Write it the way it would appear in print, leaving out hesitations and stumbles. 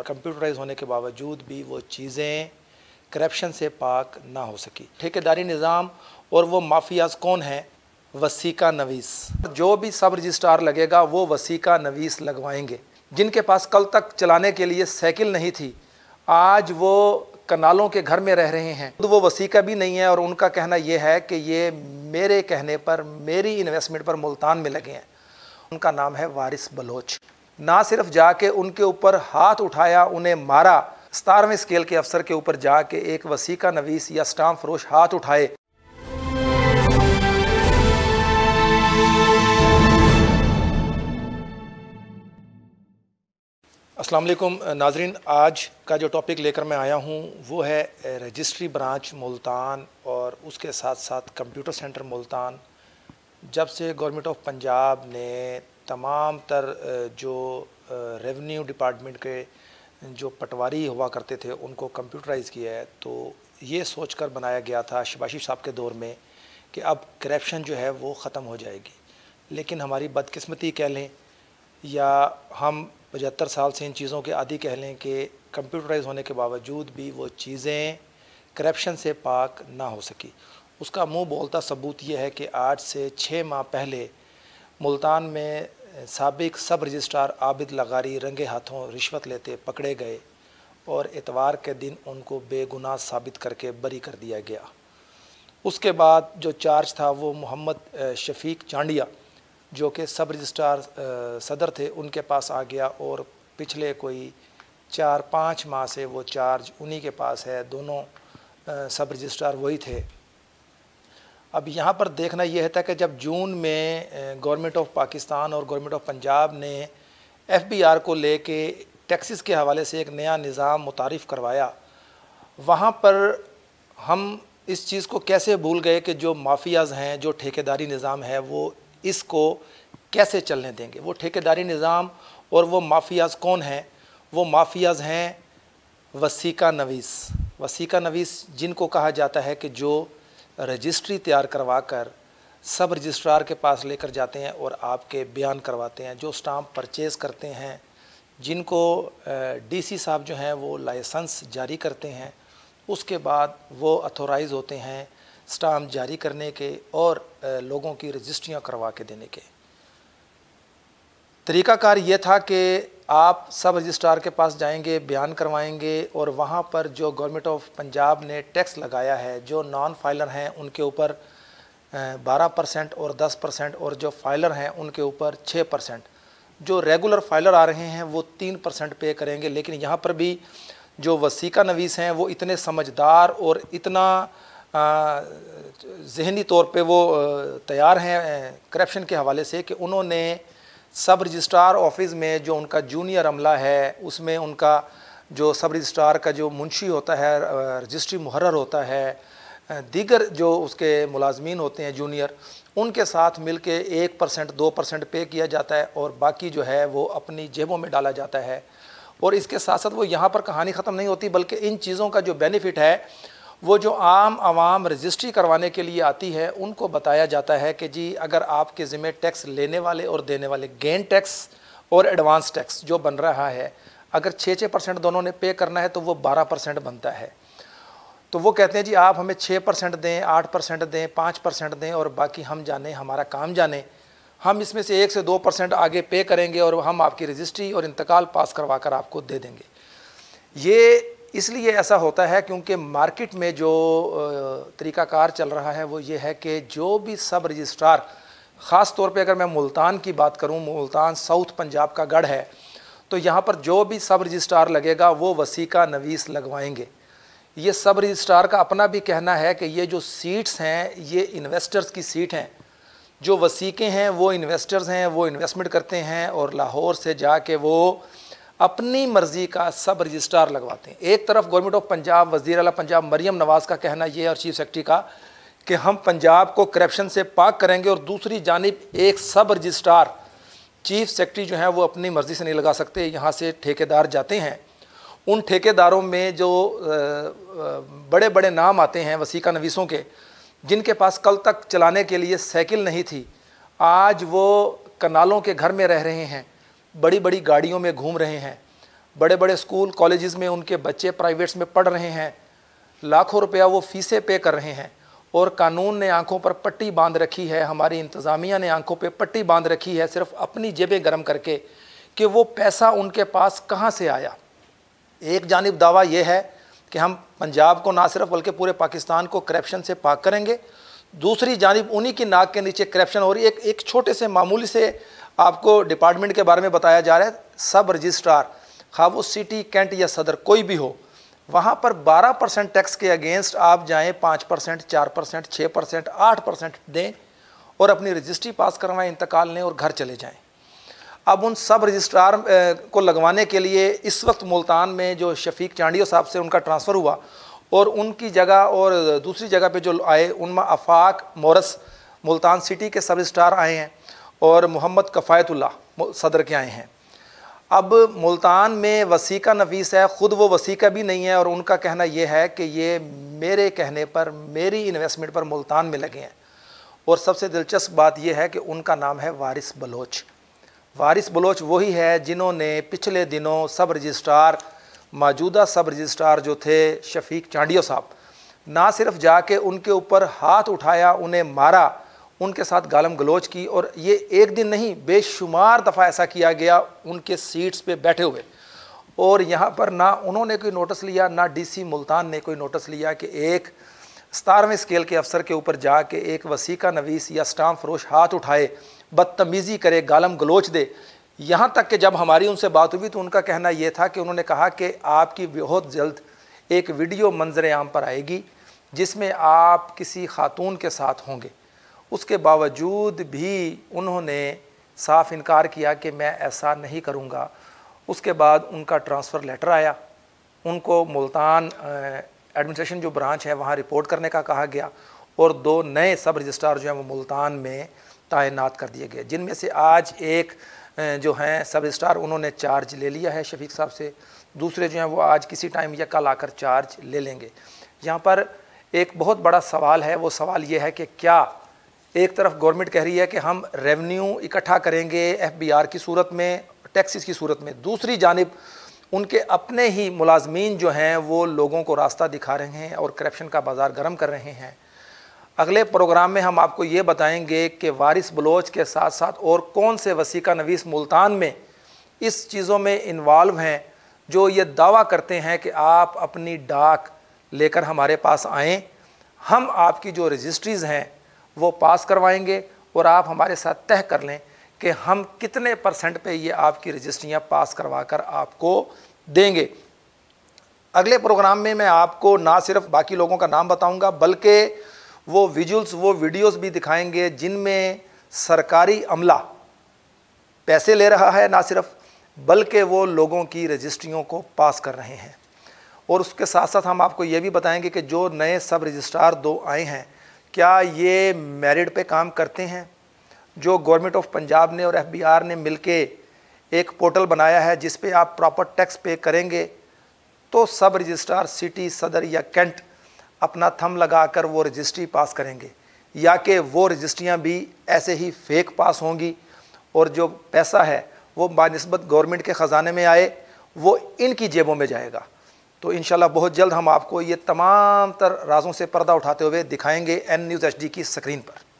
और कंप्यूटराइज होने के बावजूद भी वो चीज़ें करप्शन से पाक ना हो सकी। ठेकेदारी निज़ाम और वो माफियाज कौन हैं? वसीका नवीस। जो भी सब रजिस्ट्रार लगेगा वो वसीका नवीस लगवाएंगे। जिनके पास कल तक चलाने के लिए साइकिल नहीं थी, आज वो कनालों के घर में रह रहे हैं, तो वो वसीका भी नहीं है और उनका कहना यह है कि ये मेरे कहने पर, मेरी इन्वेस्टमेंट पर मुल्तान में लगे हैं। उनका नाम है वारिस बलोच। ना सिर्फ जाके उनके ऊपर हाथ उठाया, उन्हें मारा, 17वें स्केल के अफसर के ऊपर जाके एक वसीका नवीस या स्टाम्प फरोश हाथ उठाए। अस्सलाम वालेकुम नाजरीन, आज का जो टॉपिक लेकर मैं आया हूँ वो है रजिस्ट्री ब्रांच मुल्तान और उसके साथ साथ कंप्यूटर सेंटर मुल्तान। जब से गवर्नमेंट ऑफ पंजाब ने तमाम तर जो रेवेन्यू डिपार्टमेंट के जो पटवारी हुआ करते थे उनको कंप्यूटराइज़ किया है, तो ये सोचकर बनाया गया था शबाशी साहब के दौर में कि अब करप्शन जो है वो ख़त्म हो जाएगी। लेकिन हमारी बदकिस्मती कह लें या हम 75 साल से इन चीज़ों के आदी कह लें कि कंप्यूटराइज होने के बावजूद भी वो चीज़ें करप्शन से पाक ना हो सकी। उसका मुंह बोलता सबूत ये है कि आज से 6 माह पहले मुल्तान में साबिक सब रजिस्ट्रार आबिद लगारी रंगे हाथों रिश्वत लेते पकड़े गए और इतवार के दिन उनको बेगुनाह साबित करके बरी कर दिया गया। उसके बाद जो चार्ज था वो मोहम्मद शफीक चांडिया जो कि सब रजिस्ट्रार सदर थे उनके पास आ गया और पिछले कोई 4-5 माह से वो चार्ज उन्हीं के पास है। दोनों सब रजिस्ट्रार वही थे। अब यहाँ पर देखना यह था कि जब जून में गवर्नमेंट ऑफ पाकिस्तान और गवर्नमेंट ऑफ पंजाब ने FBR को लेके टैक्सेस के हवाले से एक नया निज़ाम मुतारिफ़ करवाया, वहाँ पर हम इस चीज़ को कैसे भूल गए कि जो माफियाज़ हैं, जो ठेकेदारी निज़ाम है, वो इसको कैसे चलने देंगे। वो ठेकेदारी निज़ाम और वो माफियाज़ कौन हैं? वो माफियाज़ हैं वसीका नवीस। वसीका नवीस जिनको कहा जाता है कि जो रजिस्ट्री तैयार करवा कर सब रजिस्ट्रार के पास लेकर जाते हैं और आपके बयान करवाते हैं, जो स्टाम्प परचेज़ करते हैं, जिनको DC साहब जो हैं वो लाइसेंस जारी करते हैं, उसके बाद वो अथोराइज़ होते हैं स्टाम्प जारी करने के और लोगों की रजिस्ट्रियाँ करवा के देने के। तरीक़ाकार ये था कि आप सब रजिस्ट्रार के पास जाएंगे, बयान करवाएंगे और वहाँ पर जो गवर्नमेंट ऑफ पंजाब ने टैक्स लगाया है, जो नॉन फाइलर हैं उनके ऊपर 12% और 10% और जो फाइलर हैं उनके ऊपर 6%। जो रेगुलर फाइलर आ रहे हैं वो 3% पे करेंगे। लेकिन यहाँ पर भी जो वसीका नवीस हैं वो इतने समझदार और इतना ज़हनी तौर पे वो तैयार हैं करप्शन के हवाले से कि उन्होंने सब रजिस्ट्रार ऑफिस में जो उनका जूनियर अमला है, उसमें उनका जो सब रजिस्ट्रार का जो मुंशी होता है, रजिस्ट्री मुहर्रर होता है, दीगर जो उसके मुलाजमीन होते हैं जूनियर, उनके साथ मिलके 1% 2% पे किया जाता है और बाकी जो है वो अपनी जेबों में डाला जाता है। और इसके साथ साथ वो यहाँ पर कहानी ख़त्म नहीं होती, बल्कि इन चीज़ों का जो बेनिफिट है वो जो आम आवाम रजिस्ट्री करवाने के लिए आती है उनको बताया जाता है कि जी अगर आपके ज़िम्मे टैक्स लेने वाले और देने वाले, गेन टैक्स और एडवांस टैक्स जो बन रहा है, अगर 6% दोनों ने पे करना है तो वो 12% बनता है। तो वो कहते हैं जी आप हमें 6% दें, 8% दें, 5% दें और बाकी हम जाने, हमारा काम जाने, हम इसमें से 1 से 2% आगे पे करेंगे और हम आपकी रजिस्ट्री और इंतकाल पास करवा कर आपको दे देंगे। ये इसलिए ऐसा होता है क्योंकि मार्केट में जो तरीक़ाकार चल रहा है वो ये है कि जो भी सब रजिस्ट्रार, ख़ास तौर पे अगर मैं मुल्तान की बात करूं, मुल्तान साउथ पंजाब का गढ़ है, तो यहाँ पर जो भी सब रजिस्ट्रार लगेगा वो वसीका नवीस लगवाएंगे। ये सब रजिस्ट्रार का अपना भी कहना है कि ये जो सीट्स हैं ये इन्वेस्टर्स की सीट हैं। जो वसीके हैं वो इन्वेस्टर्स हैं, वो इन्वेस्टमेंट करते हैं और लाहौर से जाके वो अपनी मर्ज़ी का सब रजिस्ट्रार लगवाते हैं। एक तरफ गवर्नमेंट ऑफ पंजाब, वज़ीर आला पंजाब मरियम नवाज़ का कहना यह और चीफ सेक्रेटरी का कि हम पंजाब को करप्शन से पाक करेंगे, और दूसरी जानिब एक सब रजिस्ट्रार चीफ सेक्रेटरी जो हैं वो अपनी मर्ज़ी से नहीं लगा सकते। यहाँ से ठेकेदार जाते हैं, उन ठेकेदारों में जो बड़े बड़े नाम आते हैं वसीका नवीसों के, जिनके पास कल तक चलाने के लिए साइकिल नहीं थी, आज वो कनालों के घर में रह रहे हैं, बड़ी बड़ी गाड़ियों में घूम रहे हैं। बड़े बड़े स्कूल कॉलेजेस में उनके बच्चे प्राइवेट्स में पढ़ रहे हैं, लाखों रुपया वो फीसें पे कर रहे हैं, और कानून ने आंखों पर पट्टी बांध रखी है, हमारी इंतज़ामिया ने आंखों पे पट्टी बांध रखी है सिर्फ अपनी जेबें गर्म करके कि वो पैसा उनके पास कहाँ से आया। एक जानिब दावा ये है कि हम पंजाब को ना सिर्फ बल्कि पूरे पाकिस्तान को करप्शन से पाक करेंगे, दूसरी जानिब उन्हीं की नाक के नीचे करप्शन हो रही है। एक छोटे से मामूली से आपको डिपार्टमेंट के बारे में बताया जा रहा है, सब रजिस्ट्रार खा वो सिटी कैंट या सदर कोई भी हो, वहाँ पर 12% टैक्स के अगेंस्ट आप जाएं 5%, 4%, 6%, 8% दें और अपनी रजिस्ट्री पास करवाएं, इंतकाल लें और घर चले जाएं। अब उन सब रजिस्ट्रार को लगवाने के लिए इस वक्त मुल्तान में जो शफीक चांडियो साहब से उनका ट्रांसफ़र हुआ और उनकी जगह और दूसरी जगह पे जो आए उनमें आफाक मोरस मुल्तान सिटी के सब रजिस्ट्रार आए हैं और मोहम्मद कफ़ायतुल्लाह सदर के आए हैं। अब मुल्तान में वसीका नफीस है, ख़ुद वो वसीका भी नहीं है और उनका कहना यह है कि ये मेरे कहने पर मेरी इन्वेस्टमेंट पर मुल्तान में लगे हैं। और सबसे दिलचस्प बात यह है कि उनका नाम है वारिस बलोच। वारिस बलोच वही है जिन्होंने पिछले दिनों सब रजिस्ट्रार, मौजूदा सब रजिस्ट्रार जो थे शफीक चांडियो साहब, ना सिर्फ जाके उनके ऊपर हाथ उठाया, उन्हें मारा, उनके साथ गालम गलोच की, और ये एक दिन नहीं बेशुमार दफ़ा ऐसा किया गया उनके सीट्स पे बैठे हुए। और यहाँ पर ना उन्होंने कोई नोटिस लिया, ना डीसी मुल्तान ने कोई नोटिस लिया कि एक 17वें स्केल के अफसर के ऊपर जाके एक वसीका नवीस या स्टाम्प फरोश हाथ उठाए, बदतमीज़ी करे, गालम गलोच दे। यहाँ तक कि जब हमारी उनसे बात हुई तो उनका कहना ये था कि उन्होंने कहा कि आपकी बहुत जल्द एक वीडियो मंजर आम पर आएगी जिसमें आप किसी खातून के साथ होंगे। उसके बावजूद भी उन्होंने साफ इनकार किया कि मैं ऐसा नहीं करूँगा। उसके बाद उनका ट्रांसफ़र लेटर आया, उनको मुल्तान एडमिनिस्ट्रेशन जो ब्रांच है वहाँ रिपोर्ट करने का कहा गया और 2 नए सब रजिस्ट्रार जो हैं वो मुल्तान में तैनात कर दिए गए, जिनमें से आज एक जो हैं सब रजिस्ट्रार उन्होंने चार्ज ले लिया है शफीक साहब से, दूसरे जो हैं वो आज किसी टाइम या कल आकर चार्ज ले लेंगे। यहाँ पर एक बहुत बड़ा सवाल है, वो सवाल ये है कि क्या एक तरफ गवर्नमेंट कह रही है कि हम रेवेन्यू इकट्ठा करेंगे FBR की सूरत में, टैक्सेस की सूरत में, दूसरी जानिब उनके अपने ही मुलाजमीन जो हैं वो लोगों को रास्ता दिखा रहे हैं और करप्शन का बाज़ार गर्म कर रहे हैं। अगले प्रोग्राम में हम आपको ये बताएंगे कि वारिस बलोच के साथ साथ और कौन से वसीका नवीस मुल्तान में इस चीज़ों में इन्वॉल्व हैं जो ये दावा करते हैं कि आप अपनी डाक लेकर हमारे पास आएँ, हम आपकी जो रजिस्ट्रीज़ हैं वो पास करवाएंगे और आप हमारे साथ तय कर लें कि हम कितने % पे ये आपकी रजिस्ट्रियाँ पास करवा कर आपको देंगे। अगले प्रोग्राम में मैं आपको ना सिर्फ बाकी लोगों का नाम बताऊंगा बल्कि वो विजुअल्स, वो वीडियोस भी दिखाएंगे जिनमें सरकारी अमला पैसे ले रहा है ना सिर्फ, बल्कि वो लोगों की रजिस्ट्रियों को पास कर रहे हैं। और उसके साथ साथ हम आपको ये भी बताएंगे कि जो नए सब रजिस्ट्रार 2 आए हैं क्या ये मेरिट पे काम करते हैं। जो गवर्नमेंट ऑफ पंजाब ने और FBR ने मिलके एक पोर्टल बनाया है जिस पे आप प्रॉपर टैक्स पे करेंगे तो सब रजिस्ट्रार सिटी, सदर या कैंट अपना थंब लगाकर वो रजिस्ट्री पास करेंगे, या कि वो रजिस्ट्रियाँ भी ऐसे ही फेक पास होंगी और जो पैसा है वो बानिस्बत गवर्नमेंट के ख़जाने में आए वो इनकी जेबों में जाएगा। तो इंशाल्लाह बहुत जल्द हम आपको ये तमाम तर राजों से पर्दा उठाते हुए दिखाएंगे N News HD की स्क्रीन पर।